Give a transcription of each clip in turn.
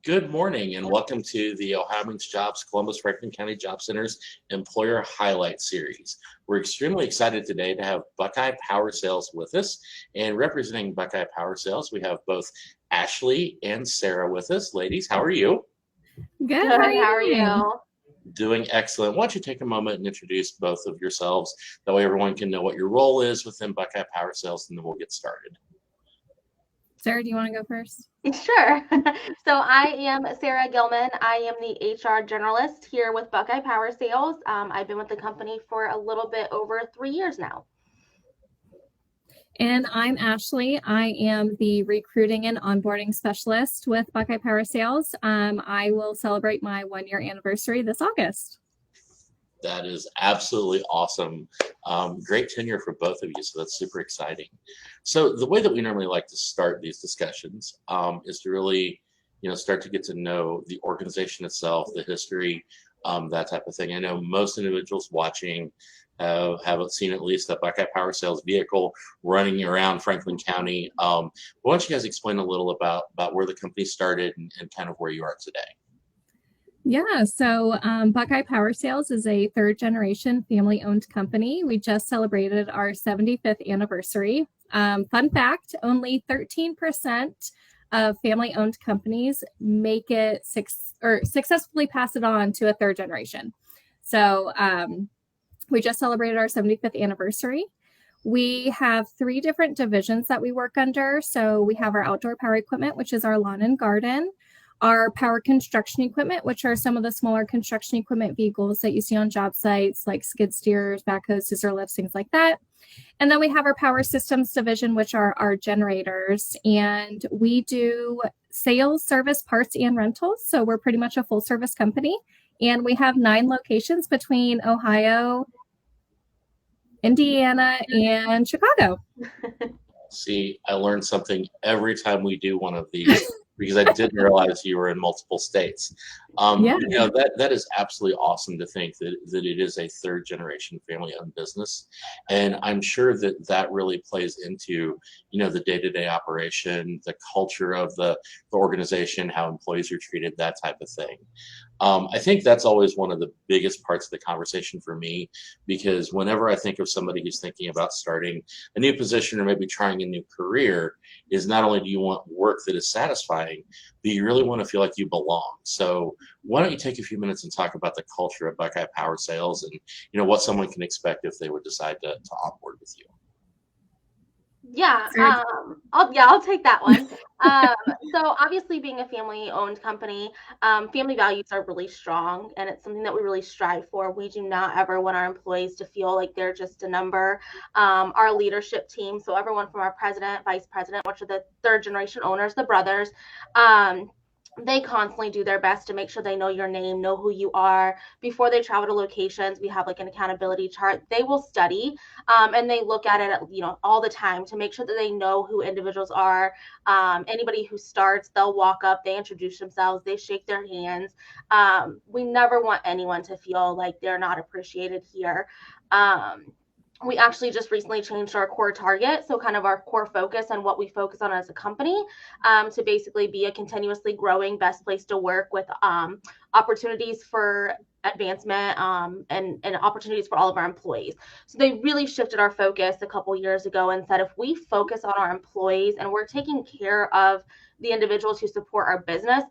Good morning and welcome to the Ohio Means Jobs Columbus Franklin County Job Center's Employer Highlight Series. We're extremely excited today to have Buckeye Power Sales with us, and representing Buckeye Power Sales, we have both Ashley and Sarah with us. Ladies, how are you? Good. Good. How are you How are doing? you? Doing excellent. Why don't you take a moment and introduce both of yourselves? That way everyone can know what your role is within Buckeye Power Sales, and then we'll get started. Sarah, do you want to go first? Sure. So I am Sarah Gilman. I am the HR generalist here with Buckeye Power Sales. I've been with the company for a little bit over 3 years now. And I'm Ashley. I am the recruiting and onboarding specialist with Buckeye Power Sales. I will celebrate my 1-year anniversary this August. That is absolutely awesome. Great tenure for both of you, so that's super exciting. So the way that we normally like to start these discussions is to really, start to get to know the organization itself, the history, that type of thing. I know most individuals watching have seen at least a Buckeye Power Sales vehicle running around Franklin County. Why don't you guys explain a little about where the company started and kind of where you are today? Yeah, so Buckeye Power Sales is a third-generation family-owned company. We just celebrated our 75th anniversary. Fun fact, only 13% of family-owned companies make it successfully pass it on to a third generation. So we just celebrated our 75th anniversary. We have 3 different divisions that we work under. So we have our outdoor power equipment, which is our lawn and garden, our power construction equipment, which are some of the smaller construction equipment vehicles that you see on job sites like skid steers, backhoes, scissor lifts, things like that. And then we have our power systems division, which are our generators. And we do sales, service, parts, and rentals. So we're pretty much a full service company. And we have 9 locations between Ohio, Indiana, and Chicago. See, I learned something every time we do one of these because I didn't realize you were in multiple states. Yeah. That is absolutely awesome to think that it is a third generation family owned business. And I'm sure that really plays into, the day-to-day operation, the culture of the organization, how employees are treated, that type of thing. I think that's always one of the biggest parts of the conversation for me, because whenever I think of somebody who's thinking about starting a new position or maybe trying a new career, is not only do you want work that is satisfying, but you really want to feel like you belong. So why don't you take a few minutes and talk about the culture of Buckeye Power Sales and what someone can expect if they would decide to onboard with you. Yeah, I'll take that one. So obviously being a family-owned company, family values are really strong, and it's something that we really strive for. We do not ever want our employees to feel like they're just a number. Our leadership team, so everyone from our president, vice president, which are the third generation owners, the brothers, they constantly do their best to make sure they know your name, know who you are. Before they travel to locations, we have like an accountability chart. They will study and they look at it, all the time to make sure that they know who individuals are. Anybody who starts, they'll walk up, they introduce themselves, they shake their hands. We never want anyone to feel like they're not appreciated here. We actually just recently changed our core target, so kind of our core focus and what we focus on as a company, to basically be a continuously growing best place to work with opportunities for advancement and opportunities for all of our employees. So they really shifted our focus a couple years ago and said, if we focus on our employees and we're taking care of the individuals who support our business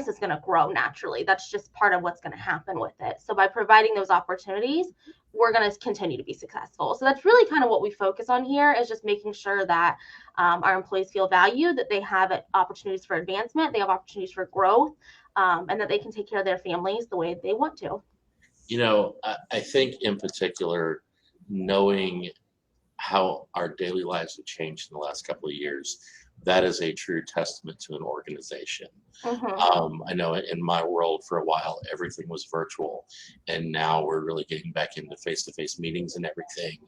is going to grow naturally. That's just part of what's going to happen with it. So by providing those opportunities, we're going to continue to be successful. So that's really kind of what we focus on here, is just making sure that our employees feel valued, that they have opportunities for advancement, they have opportunities for growth, and that they can take care of their families the way they want to. I think in particular, knowing how our daily lives have changed in the last couple of years, that is a true testament to an organization. I know in my world for a while, everything was virtual, and now we're really getting back into face-to-face meetings and everything.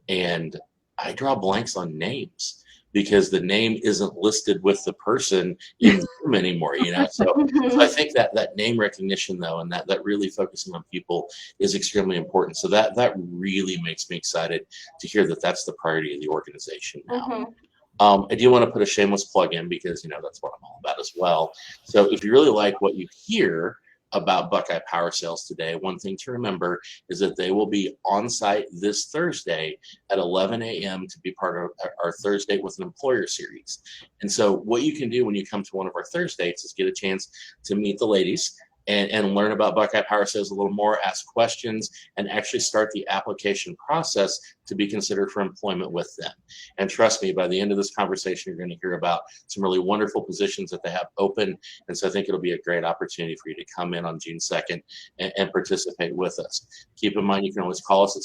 And I draw blanks on names because the name isn't listed with the person in Zoom anymore, So I think that name recognition, though, and that really focusing on people is extremely important. So that really makes me excited to hear that that's the priority of the organization now. I do want to put a shameless plug in because, that's what I'm all about as well. So if you really like what you hear about Buckeye Power Sales today, one thing to remember is that they will be on site this Thursday at 11 a.m. to be part of our Thursday with an Employer series. And so what you can do when you come to one of our Thursdays is get a chance to meet the ladies and learn about Buckeye Power Sales a little more, ask questions, and actually start the application process to be considered for employment with them. And trust me, by the end of this conversation, you're going to hear about some really wonderful positions that they have open. And so I think it'll be a great opportunity for you to come in on June 2nd and participate with us. Keep in mind, you can always call us at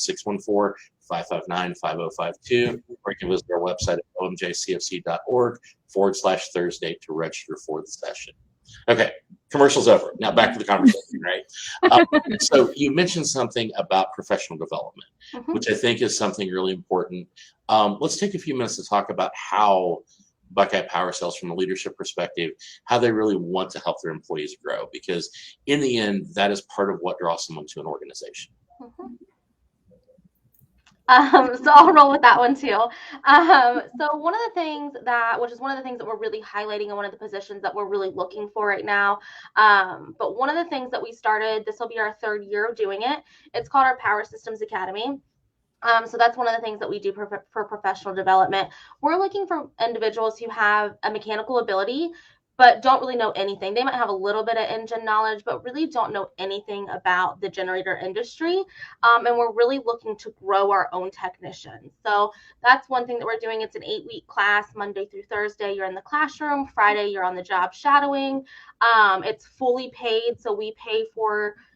614-559-5052, or you can visit our website at omjcfc.org/Thursday to register for the session. Okay, commercial's over. Now back to the conversation, right? So you mentioned something about professional development, which I think is something really important. Let's take a few minutes to talk about how Buckeye Power Sales, from a leadership perspective, how they really want to help their employees grow, because in the end, that is part of what draws someone to an organization. So I'll roll with that one too. So one of the things that we're really highlighting, and one of the positions that we're really looking for right now. But one of the things that we started, this will be our 3rd year of doing it. It's called our Power Systems Academy. So that's one of the things that we do for professional development. We're looking for individuals who have a mechanical ability, but don't really know anything. They might have a little bit of engine knowledge, but really don't know anything about the generator industry. And we're really looking to grow our own technicians. So that's one thing that we're doing. It's an 8-week class, Monday through Thursday. You're in the classroom. Friday, you're on the job shadowing. It's fully paid. So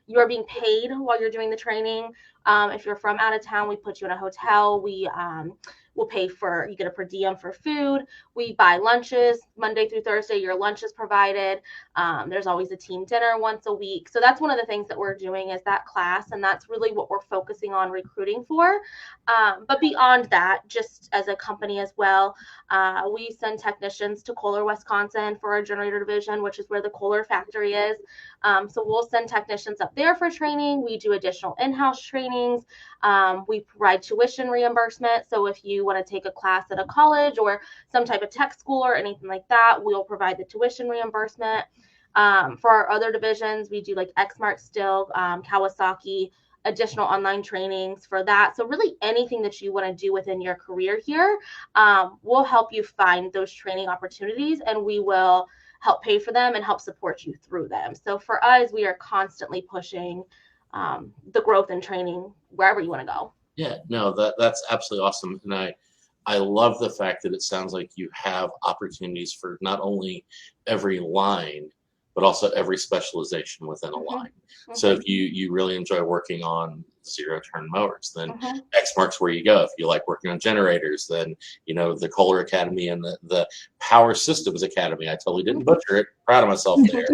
you're being paid while you're doing the training. If you're from out of town, we put you in a hotel. We'll pay you get a per diem for food. We buy lunches Monday through Thursday. Your lunch is provided. There's always a team dinner once a week. So that's one of the things that we're doing is that class. And that's really what we're focusing on recruiting for. But beyond that, just as a company as well, we send technicians to Kohler, Wisconsin for our generator division, which is where the Kohler factory is. So we'll send technicians up there for training. We do additional in-house trainings. We provide tuition reimbursement. So if you want to take a class at a college or some type of tech school or anything like that, we'll provide the tuition reimbursement. For our other divisions, we do like Exmark still, Kawasaki, additional online trainings for that. So really anything that you want to do within your career here, we'll help you find those training opportunities, and we will help pay for them and help support you through them. So for us, we are constantly pushing the growth and training wherever you want to go. Yeah, no, that's absolutely awesome. And I love the fact that it sounds like you have opportunities for not only every line, but also every specialization within a line. So if you really enjoy working on 0-turn mowers, then Exmark's where you go. If you like working on generators, then the Kohler Academy and the Power Systems Academy, I totally didn't butcher it, proud of myself there,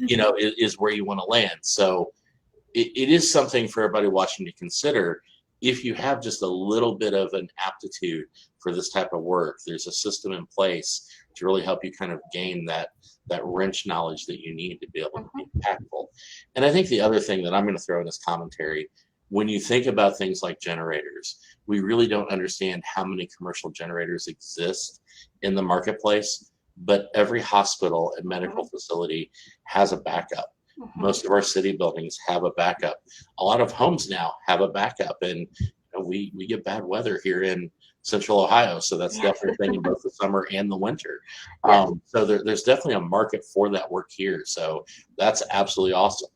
is where you want to land. So it is something for everybody watching to consider. If you have just a little bit of an aptitude for this type of work, there's a system in place to really help you kind of gain that wrench knowledge that you need to be able to be impactful. And I think the other thing that I'm going to throw in this commentary, when you think about things like generators, we really don't understand how many commercial generators exist in the marketplace, but every hospital and medical facility has a backup. Most of our city buildings have a backup. A lot of homes now have a backup, and we get bad weather here in Central Ohio, so that's definitely a thing in both the summer and the winter. So there's definitely a market for that work here. So that's absolutely awesome.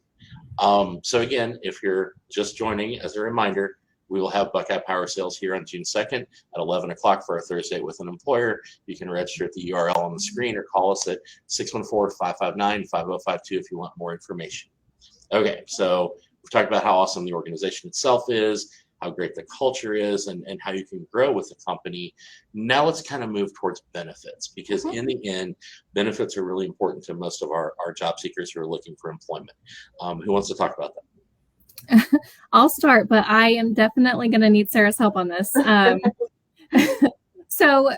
So again, if you're just joining, as a reminder, we will have Buckeye Power Sales here on June 2nd at 11 o'clock for our Thursday with an Employer. You can register at the URL on the screen or call us at 614-559-5052 if you want more information. Okay, so we've talked about how awesome the organization itself is, how great the culture is, and how you can grow with the company. Now let's kind of move towards benefits, because in the end, benefits are really important to most of our job seekers who are looking for employment. Who wants to talk about that? I'll start, but I am definitely going to need Sarah's help on this. So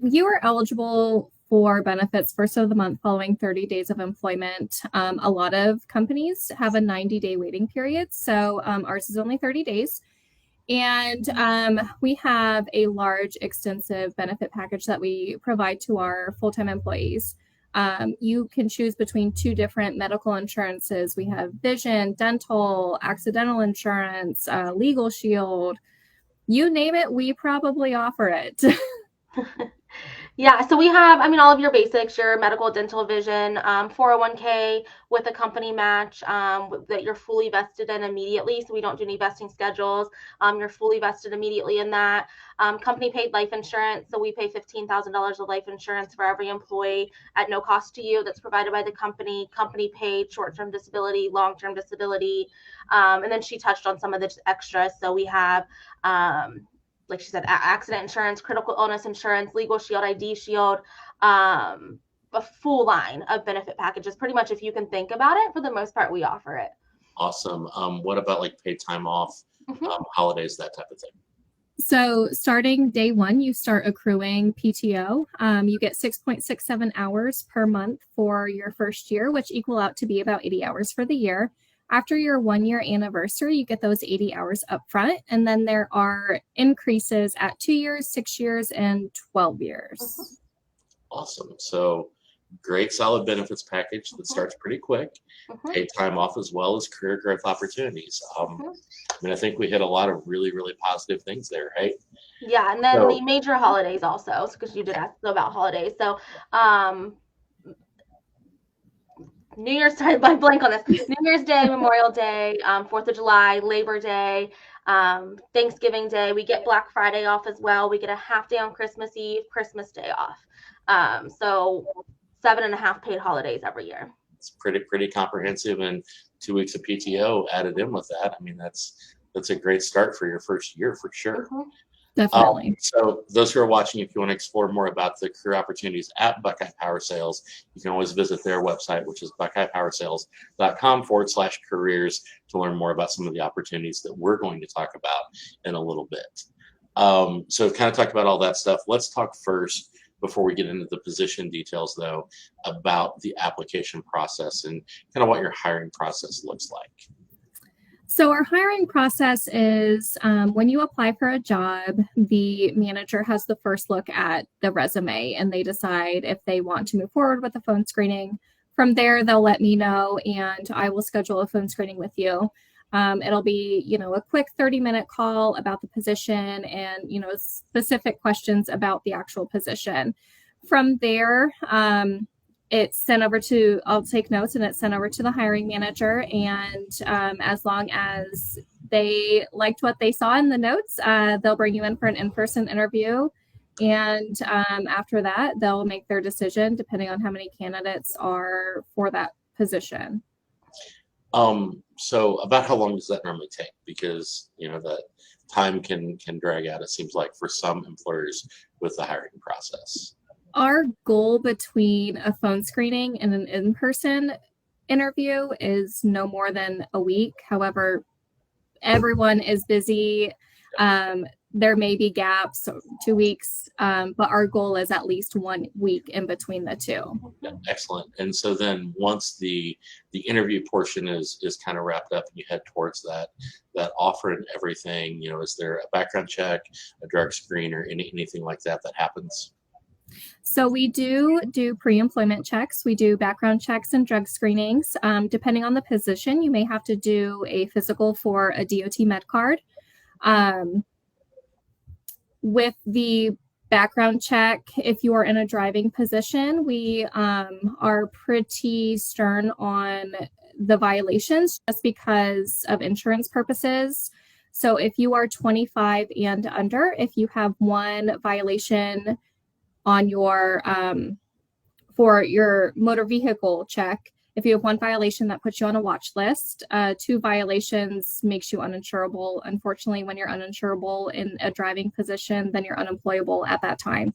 you are eligible for benefits first of the month following 30 days of employment. A lot of companies have a 90-day waiting period. So ours is only 30 days. And we have a large, extensive benefit package that we provide to our full-time employees. You can choose between 2 different medical insurances. We have vision, dental, accidental insurance, legal shield. You name it, we probably offer it. Yeah, so we have, I mean, all of your basics, your medical, dental, vision, 401k with a company match that you're fully vested in immediately. So we don't do any vesting schedules. You're fully vested immediately in that. Company paid life insurance. So we pay $15,000 of life insurance for every employee at no cost to you. That's provided by the company. Company paid short-term disability, long-term disability. And then she touched on some of the extras. So we have, like she said, accident insurance, critical illness insurance, legal shield, ID shield, a full line of benefit packages. Pretty much, if you can think about it, for the most part, we offer it. Awesome. What about like paid time off, holidays, that type of thing? So starting day 1, you start accruing PTO. You get 6.67 hours per month for your first year, which equal out to be about 80 hours for the year. After your 1-year anniversary, you get those 80 hours up front. And then there are increases at 2 years, 6 years, and 12 years. Awesome. So great, solid benefits package that starts pretty quick. Paid time off as well as career growth opportunities. I mean, I think we hit a lot of really, really positive things there, right? Yeah, and then the major holidays also, because you did ask about holidays. So New Year's Day, I blank on this. New Year's Day, Memorial Day, 4th of July, Labor Day, Thanksgiving Day. We get Black Friday off as well. We get a half day on Christmas Eve, Christmas Day off. So 7.5 paid holidays every year. It's pretty comprehensive, and 2 weeks of PTO added in with that. I mean, that's a great start for your first year for sure. Definitely. So those who are watching, if you want to explore more about the career opportunities at Buckeye Power Sales, you can always visit their website, which is buckeyepowersales.com/careers, to learn more about some of the opportunities that we're going to talk about in a little bit. So we've kind of talked about all that stuff. Let's talk first, before we get into the position details, though, about the application process and kind of what your hiring process looks like. So our hiring process is when you apply for a job, the manager has the first look at the resume and they decide if they want to move forward with the phone screening. From there, they'll let me know and I will schedule a phone screening with you. It'll be, a quick 30-minute call about the position and, specific questions about the actual position. From there, it's sent over to, I'll take notes and it's sent over to the hiring manager. And as long as they liked what they saw in the notes, they'll bring you in for an in-person interview. And after that, they'll make their decision depending on how many candidates are for that position. So about how long does that normally take? Because, that time can drag out, it seems like, for some employers with the hiring process. Our goal between a phone screening and an in-person interview is no more than a week. However, everyone is busy. There may be gaps, 2 weeks, but our goal is at least 1 week in between the two. Yeah, excellent. And so then once the interview portion is kind of wrapped up and you head towards that offer and everything, is there a background check, a drug screen, or anything like that happens? So we do pre-employment checks. We do background checks and drug screenings. Depending on the position, you may have to do a physical for a DOT med card. With the background check, if you are in a driving position, we are pretty stern on the violations just because of insurance purposes. So if you are 25 and under, if you have one violation on your for your motor vehicle check, if you have one violation, that puts you on a watch list. 2 violations makes you uninsurable. Unfortunately, when you're uninsurable in a driving position, then you're unemployable at that time.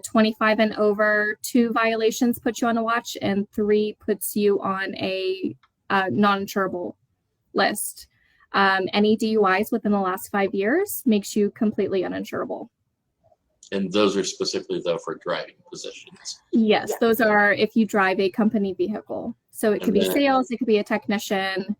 25 and over, 2 violations put you on a watch, and 3 puts you on a non-insurable list. Any DUIs within the last 5 years makes you completely uninsurable. And those are specifically, though, for driving positions. Yes, those are if you drive a company vehicle. So it could be sales, it could be a technician.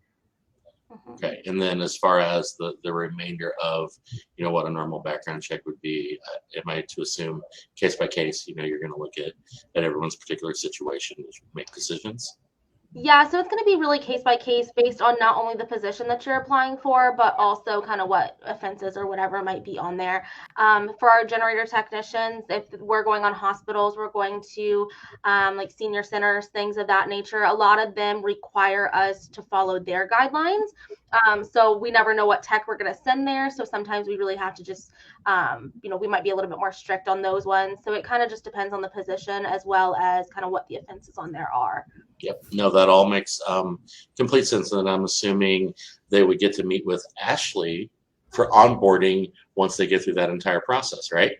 Mhm. Okay, and then as far as the remainder of, what a normal background check would be, am I to assume case by case, you're going to look at everyone's particular situation as you make decisions? Yeah, so it's going to be really case by case based on not only the position that you're applying for, but also kind of what offenses or whatever might be on there. For our generator technicians, if we're going on hospitals, we're going to like senior centers, things of that nature. A lot of them require us to follow their guidelines. So we never know what tech we're going to send there. So sometimes we really have to just, we might be a little bit more strict on those ones. So it kind of just depends on the position as well as kind of what the offenses on there are. Yep. No, that all makes complete sense. And I'm assuming they would get to meet with Ashley for onboarding once they get through that entire process, right?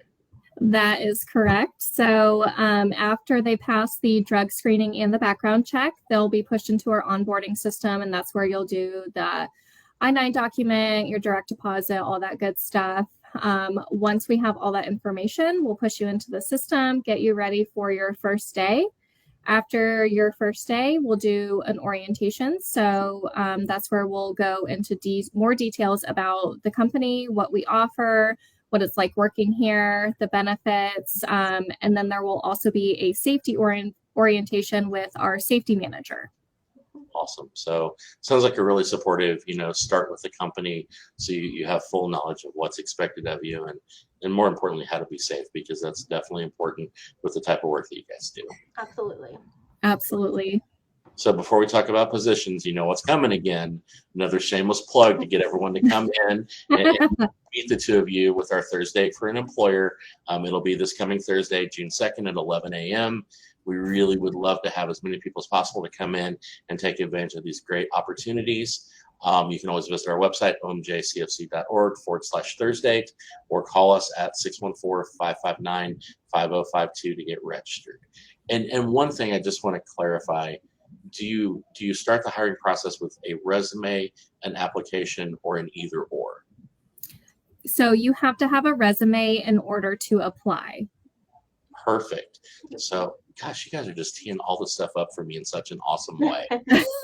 That is correct. So after they pass the drug screening and the background check, they'll be pushed into our onboarding system, and that's where you'll do the I-9 document, your direct deposit, all that good stuff. Once we have all that information, we'll push you into the system, get you ready for your first day. After your first day, we'll do an orientation. So that's where we'll go into more details about the company, what we offer, what it's like working here, the benefits, and then there will also be a safety orientation with our safety manager. Awesome. So sounds like a really supportive, start with the company so you have full knowledge of what's expected of you and more importantly, how to be safe, because that's definitely important with the type of work that you guys do. Absolutely. Absolutely. So before we talk about positions, what's coming again, another shameless plug to get everyone to come in and meet the two of you with our Thursday for an employer. It'll be this coming Thursday, June 2nd at 11 a.m. We really would love to have as many people as possible to come in and take advantage of these great opportunities. You can always visit our website, omjcfc.org/Thursday, or call us at 614-559-5052 to get registered. And one thing I just want to clarify, do you start the hiring process with a resume, an application, or an either or? So you have to have a resume in order to apply. Perfect. So, gosh, you guys are just teeing all this stuff up for me in such an awesome way.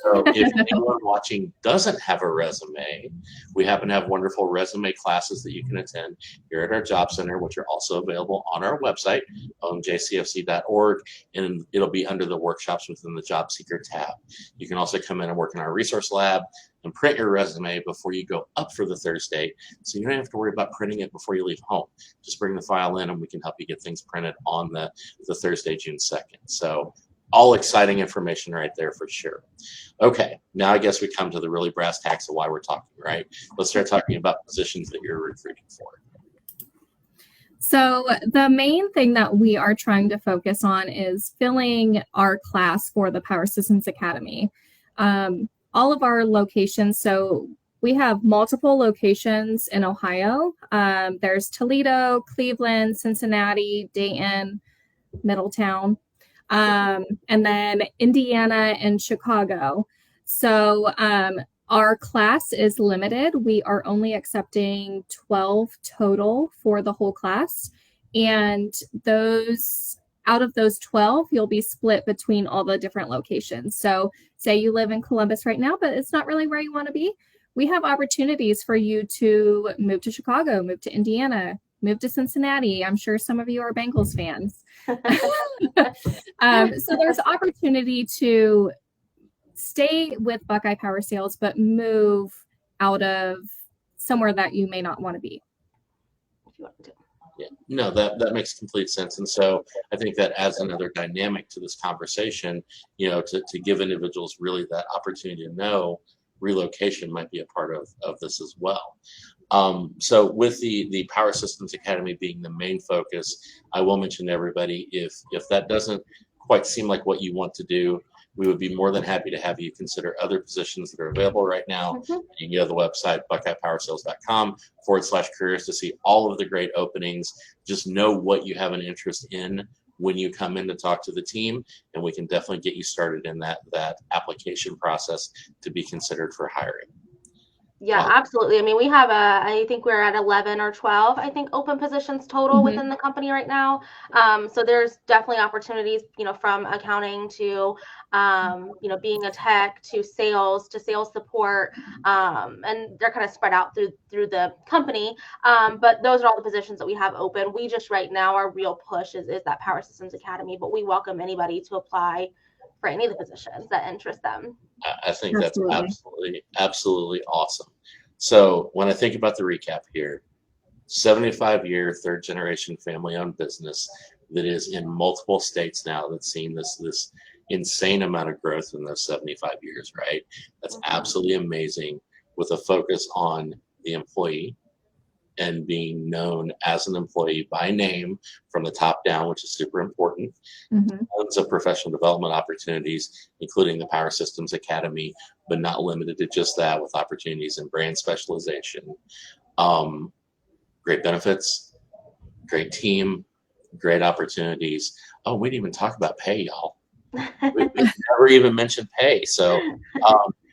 So if anyone watching doesn't have a resume, we happen to have wonderful resume classes that you can attend here at our job center, which are also available on our website, jcfc.org, and it'll be under the workshops within the job seeker tab. You can also come in and work in our resource lab and print your resume before you go up for the Thursday, so you don't have to worry about printing it before you leave home. Just bring the file in and we can help you get things printed on the Thursday, June 2nd. So all exciting information right there for sure. Okay, now I guess we come to the really brass tacks of why we're talking, right? Let's start talking about positions that you're recruiting for. So the main thing that we are trying to focus on is filling our class for the Power Systems Academy. All of our locations, so we have multiple locations in Ohio. There's Toledo, Cleveland, Cincinnati, Dayton, Middletown, and then Indiana and Chicago. So our class is limited. We are only accepting 12 total for the whole class. And out of those 12, you'll be split between all the different locations. So say you live in Columbus right now, but it's not really where you want to be. We have opportunities for you to move to Chicago, move to Indiana, move to Cincinnati. I'm sure some of you are Bengals fans. So there's opportunity to stay with Buckeye Power Sales, but move out of somewhere that you may not want to be. If you want to. Yeah, no, that makes complete sense. And so I think that adds another dynamic to this conversation, to give individuals really that opportunity to know relocation might be a part of this as well. So with the Power Systems Academy being the main focus, I will mention to everybody, if that doesn't quite seem like what you want to do, we would be more than happy to have you consider other positions that are available right now. Mhm. You can go to the website, buckeyepowersales.com/careers to see all of the great openings. Just know what you have an interest in when you come in to talk to the team, and we can definitely get you started in that application process to be considered for hiring. Yeah, Wow. absolutely. I mean, we have I think we're at 11 or 12, I think, open positions total Hmm. within the company right now. So there's definitely opportunities, from accounting to, being a tech to sales support. And they're kind of spread out through the company. But those are all the positions that we have open. We just right now, our real push is that Power Systems Academy, but we welcome anybody to apply for any of the positions that interest them. I think that's Absolutely. absolutely, absolutely awesome. So when I think about the recap here, 75-year third generation family owned business that is in multiple states now, that's seen this insane amount of growth in those 75 years, right? That's Mhm. absolutely amazing, with a focus on the employee and being known as an employee by name from the top down, which is super important. Hmm. Tons of professional development opportunities, including the Power Systems Academy, but not limited to just that, with opportunities in brand specialization. Um, Great benefits, great team, great opportunities. Oh, we didn't even talk about pay, y'all. We never even mentioned pay. So,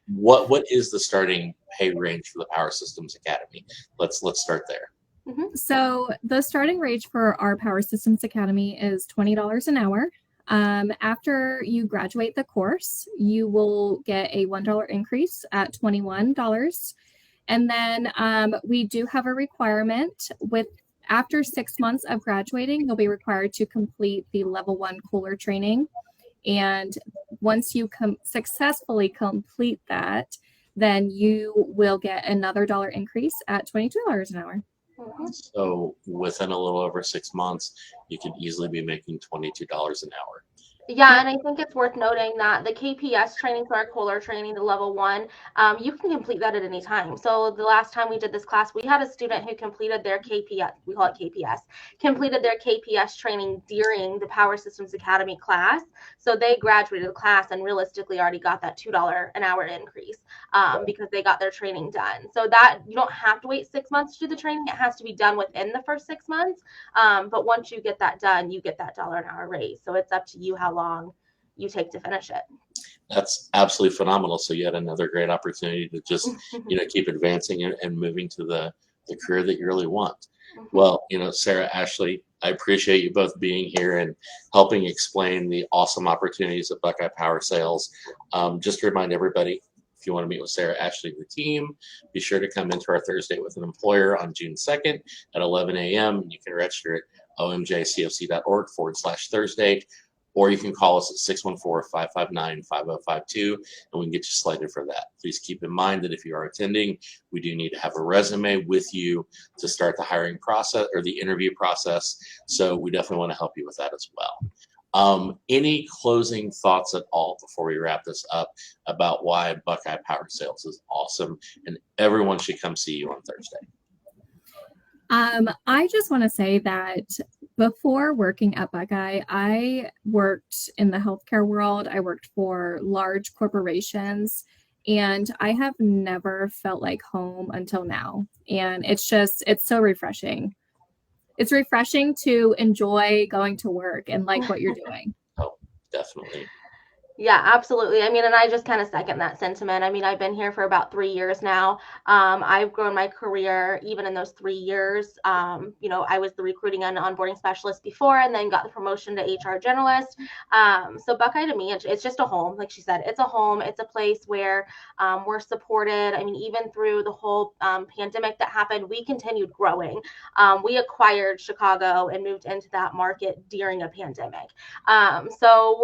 what is the starting pay range for the Power Systems Academy? Let's start there. Mhm. So the starting wage for our Power Systems Academy is $20 an hour. After you graduate the course, you will get a $1 increase at $21. And then we do have a requirement with after 6 months of graduating, you'll be required to complete the level 1 cooler training. And once you successfully complete that, then you will get another dollar increase at $22 an hour. Mhm. So, within a little over 6 months, you could easily be making $22 an hour. Yeah, Yep. and I think it's worth noting that the KPS training, so our Kohler training, the level 1, you can complete that at any time. So the last time we did this class, we had a student who completed their KPS, we call it KPS, completed their KPS training during the Power Systems Academy class. So they graduated the class and realistically already got that $2 an hour increase, because they got their training done. So that you don't have to wait 6 months to do the training. It has to be done within the first 6 months. But once you get that done, you get that dollar an hour raise. So it's up to you how long you take to finish it. That's absolutely phenomenal. So yet another great opportunity to just, keep advancing and moving to the career that you really want. Well, Sarah, Ashley, I appreciate you both being here and helping explain the awesome opportunities of Buckeye Power Sales. Just to remind everybody, if you want to meet with Sarah, Ashley, and the team, be sure to come into our Thursday with an Employer on June 2nd at 11 a.m. You can register at omjcfc.org/Thursday, or you can call us at 614-559-5052, and we can get you slated for that. Please keep in mind that if you are attending, we do need to have a resume with you to start the hiring process or the interview process. So we definitely want to help you with that as well. Any closing thoughts at all before we wrap this up about why Buckeye Power Sales is awesome and everyone should come see you on Thursday? I just want to say that before working at Buckeye, I worked in the healthcare world. I worked for large corporations, and I have never felt like home until now. And it's so refreshing. It's refreshing to enjoy going to work and like what you're doing. Oh, definitely. Yeah, absolutely. I mean, and I just kind of second that sentiment. I mean, I've been here for about 3 years now. I've grown my career even in those 3 years. I was the recruiting and onboarding specialist before, and then got the promotion to HR generalist. So Buckeye to me, it's just a home. Like she said, it's a home. It's a place where we're supported. I mean, even through the whole pandemic that happened, we continued growing. We acquired Chicago and moved into that market during a pandemic. So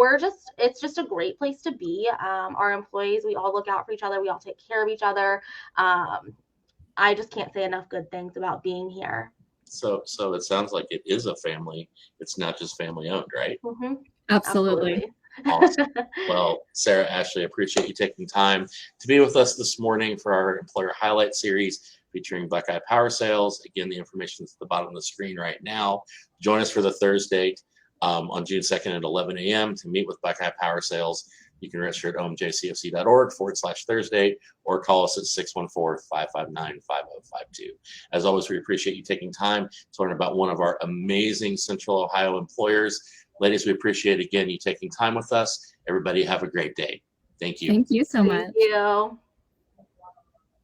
it's just a great place to be. Our employees, we all look out for each other. We all take care of each other. I just can't say enough good things about being here. So it sounds like it is a family. It's not just family owned, right? Hmm. Absolutely. Absolutely. Awesome. Well, Sarah, Ashley, appreciate you taking time to be with us this morning for our Employer Highlight Series featuring Buckeye Power Sales. Again, the information is at the bottom of the screen right now. Join us for the Thursday on June 2nd at 11 a.m. to meet with Buckeye Power Sales. You can register at omjcfc.org/Thursday or call us at 614-559-5052. As always, we appreciate you taking time to learn about one of our amazing Central Ohio employers. Ladies, we appreciate again you taking time with us. Everybody have a great day. Thank you. Thank you so Thank much. you.